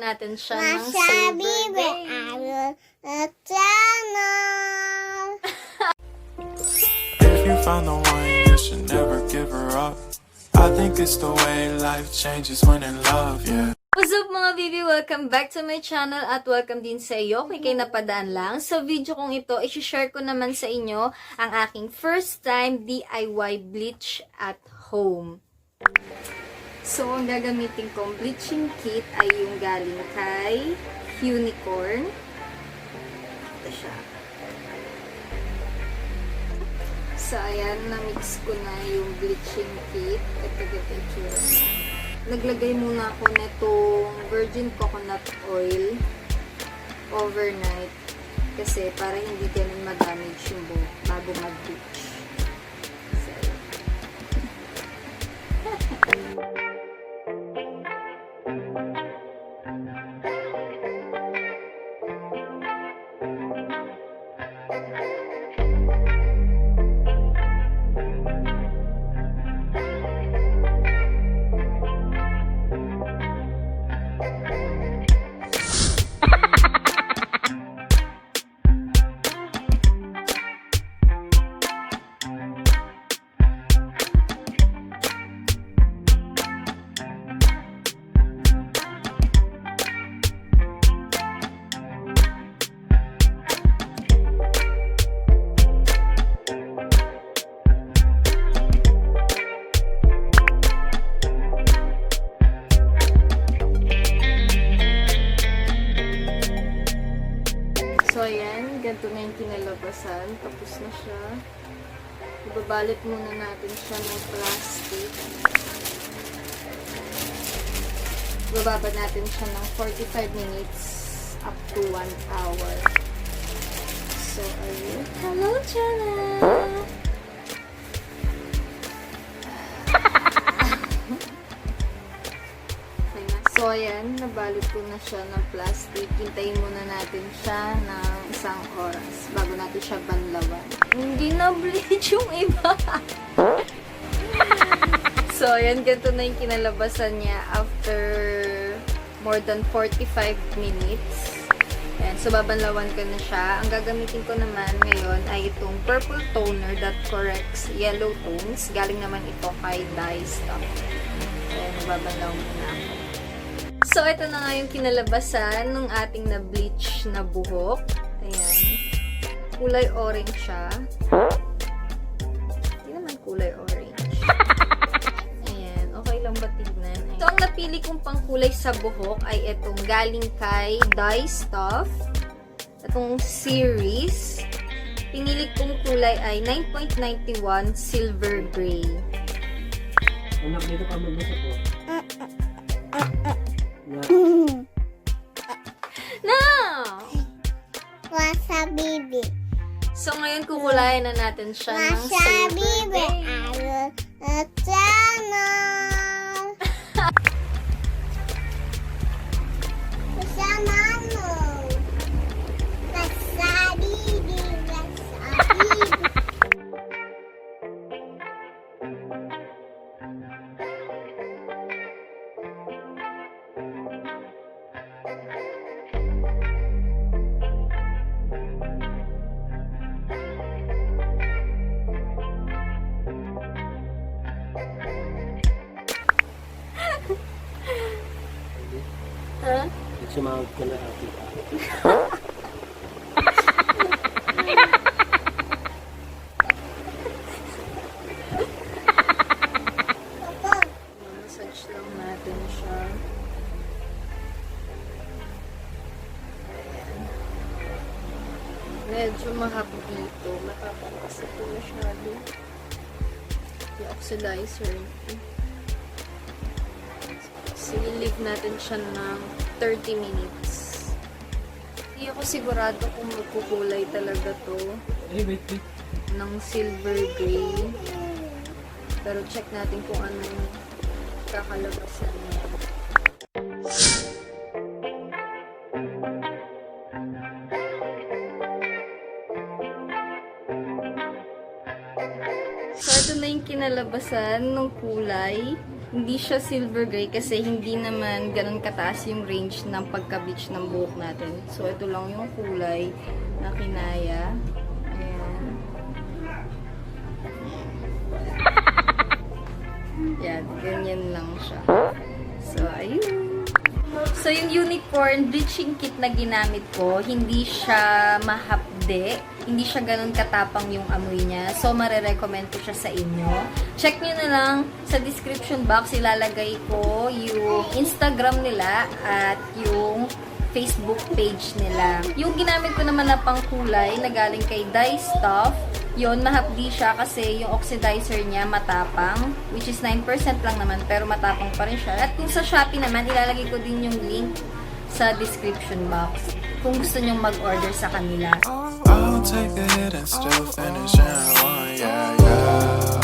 natin siya ng silver gray. If you found the one, you should never give her up. I think it's the way life changes when in love, yeah. What's up mga Bibi? Welcome back to my channel at welcome din sa iyo kung kayo napadaan lang. Sa video kong ito, i-share ko naman sa inyo ang aking first time DIY bleach at home. So, ang gagamitin kong bleaching kit ay yung galing kay Huenicorn. Ito siya. So, ayan, na-mix ko na yung bleaching kit. Ito yung itsura na. Naglagay muna ako netong virgin coconut oil overnight kasi para hindi ganun ma-damage yung buhok bago mag-bleach. So, So, ayan. Ganito na yung kinalabasan. Tapos na siya. Ibabalot muna natin siya ng plastic. Bababad natin siya ng 45 minutes up to 1 hour. So, ayun. Hello, channel! So, ayan, nabalot ko na siya ng plastic. Hintayin muna natin siya ng 1 oras bago natin siya banlawan. Hindi na bleach yung iba. So, ayan, ganito na yung kinalabasan niya after more than 45 minutes. Ayan, so, babanlawan ko na siya. Ang gagamitin ko naman ngayon ay itong purple toner that corrects yellow tones. Galing naman ito kay Dye Stuff. Ayan, babanlawan muna ako. So, ito na nga yung kinalabasan ng ating na-bleach na buhok. Ayan. Kulay orange siya. Hindi naman kulay orange. Ayan. Okay lang ba tignan? Ayan. So, ang napili kong pangkulay sa buhok ay itong galing kay Dye Stuff. Itong series. Pinili kong kulay ay 9.91 silver gray. Anak, dito ka magbasa po. No! WazZup Bibi. So, ngayon kukulayan na natin siya ng silver Bibi. gray. Channel. Kasama mo. WazZup Bibi. WazZup Bibi. Ha? Sumawag ka na ating Massage lang natin siya. Ayan. Medyo mahap dito. Matapang kasi ito masyado. Yung oxidizer. So, i-leave natin siya ng 30 minutes. Hindi ako sigurado kung magkukulay talaga to wait. ng silver gray. Pero check natin kung anong kakalabasan niya. So, ito na yung kinalabasan ng kulay. Hindi siya silver gray kasi hindi naman ganun kataas yung range ng pagka-bleach ng buhok natin. So, ito lang yung kulay na kinaya. Ayan. Yan, ganyan lang siya. So, ayun. So, yung Huenicorn bleaching kit na ginamit ko, hindi siya mahapde. Hindi siya ganun katapang yung amoy niya. So, marirecommend ko siya sa inyo. Check nyo na lang sa description box. Ilalagay ko yung Instagram nila at yung Facebook page nila. Yung ginamit ko naman na pangkulay na galing kay Dye Stuff, yun, mahapdi siya kasi yung oxidizer niya matapang, which is 9% lang naman, pero matapang pa rin siya. At kung sa Shopee naman, ilalagay ko din yung link sa description box kung gusto nyong mag-order sa kanila. I'll take the hit and still finish in one, yeah, yeah.